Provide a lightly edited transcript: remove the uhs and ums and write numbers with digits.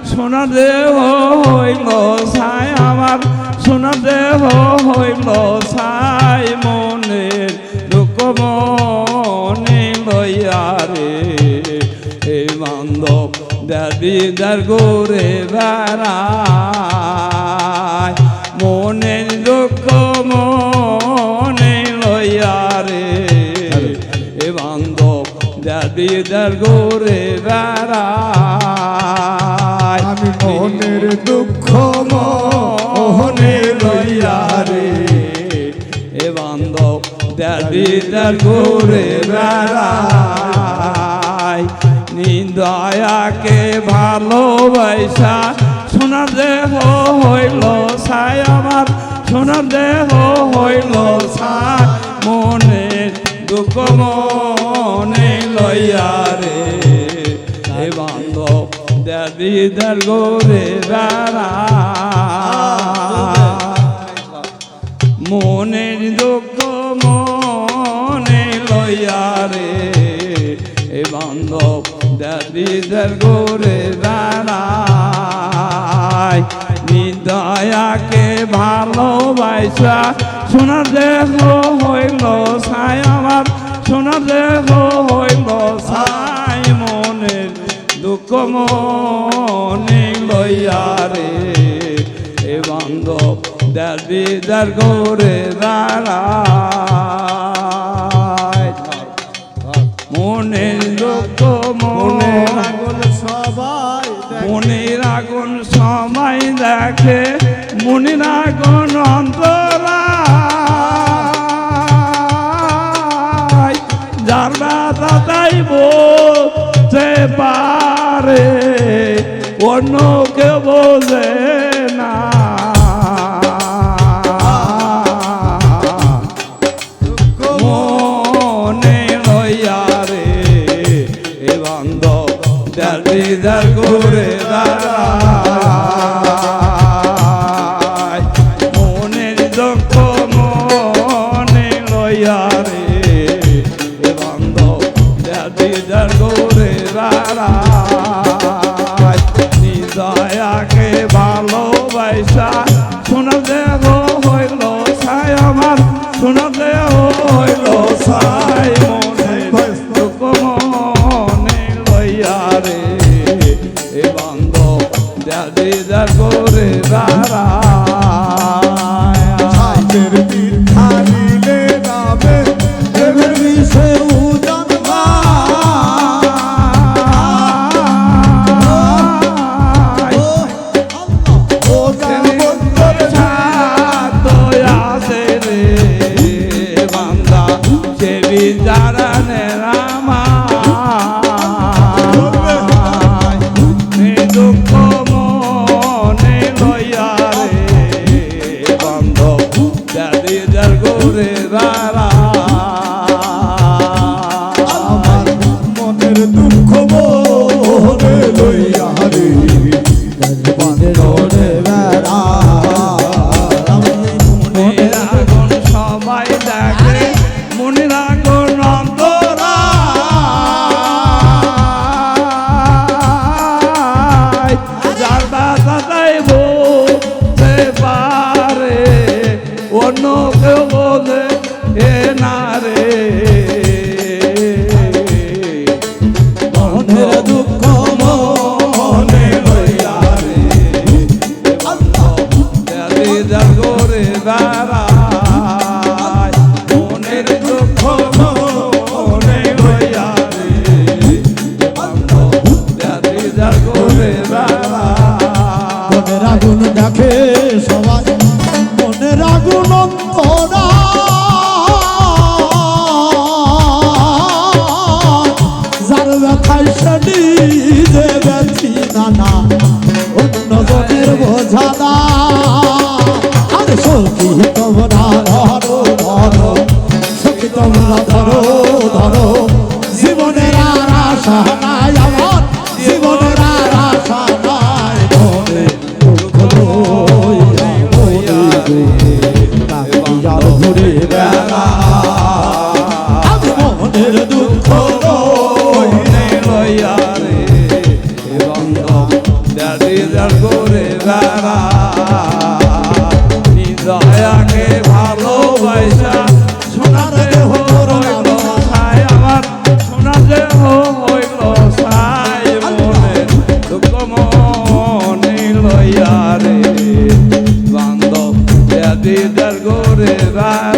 সোনা দেহ হইল ছাই আমার সোনা দেহ হইল ছাই মনের দুঃখ মনে লইয়া রে এই বান্ধব দেবিদার গোরে বেড়ায় মনের দুঃখ মনে লইয়া রে এই বান্ধব দেবিদার গোরে বেড়ায় আমি মনের দুঃখ মনে লইয়া রে এ বান্ধব দেবিদার গোরে বেড়ায় নিদয়াকে ভালোবাসা সোনার দেহ হইল ছাই আমার সোনার দেহ হইল ছাই মনের দুঃখ মনে লইয়া রে এ বান্ধব দেবিদার গোরে বেড়ায় মনের দুঃখ মনে লইয়া রে এ বান্ধব দেবিদার গোরে বেড়ায় নিদয়াকে ভালোবাসা সোনার দেহ হইল ছাই আমার সোনার দেহ হইল ছাই মনের দুঃখ মনে লইয়া রে এ বান্ধব দেবিদার গোরে বেড়ায় মনের দুঃখ মনের আগুন সবাই দেখে মনের আগুন অন্তরা যার ব্যথা তাই বলতে পারে অন্য কেউ বোঝে না মনে লইয়া রে এ বান্ধব দেবিদার গোরে বেড়ায় মনের দুঃখ মনে লইয়া রে এ বান্ধব দেবিদার গোরে বেড়ায় নিদয়াকে ভালোবাসা সোনার দেহ হইল ছাই আমার সোনার দেহ হইল ছাই মনের দুঃখ মনে লইয়া রে এ বান্ধব দেবিদার গোরে বেড়ায় ছাদের মিঠা নীলে নামে দেবের বিষে উদান দুঃখ মনে লইয়া রে বান্ধব দেবিদার গোরে বেড়ায় আমার মনের দুঃখ মনে লইয়া রে বান্ধবে মনের আগুন সবাই দেখে মনের আগুন অন্তরা যার ব্যথা তাই বলতে পারে অন্য কেউ বোঝে না রে মনের দুঃখ মনে লইয়া রে দেবিদার গোরে বেড়ায় মনের দুঃখ মনে লইয়া রে দেবিদার গোরে বেড়ায় মনের আগুন দেখে সবাই মনের আগুন অন্তরা যার ব্যথায় শনি যে ব্যথি নানা অন্য জনের বোঝা না আর সখী তোমরা ধরো ধরো সখী তোমরা ধরো ধরো জীবনের আর আশা নাই আমার জীবনের আর আশা নাই মনে দুঃখ লইয়া রে তাকিয়ার ঘুরে বেড়া আমি মনের দুঃখ লইয়া রে বন্ধ দাদিদার করে বেড়া দয়াকে ভালোবাসা সোনার দেহ রইল ছাই আমার সোনার দেহ হইল ছাই মনে দুঃখ মনে লইয়া রে বান্ধব দাদিদার করে বেড়া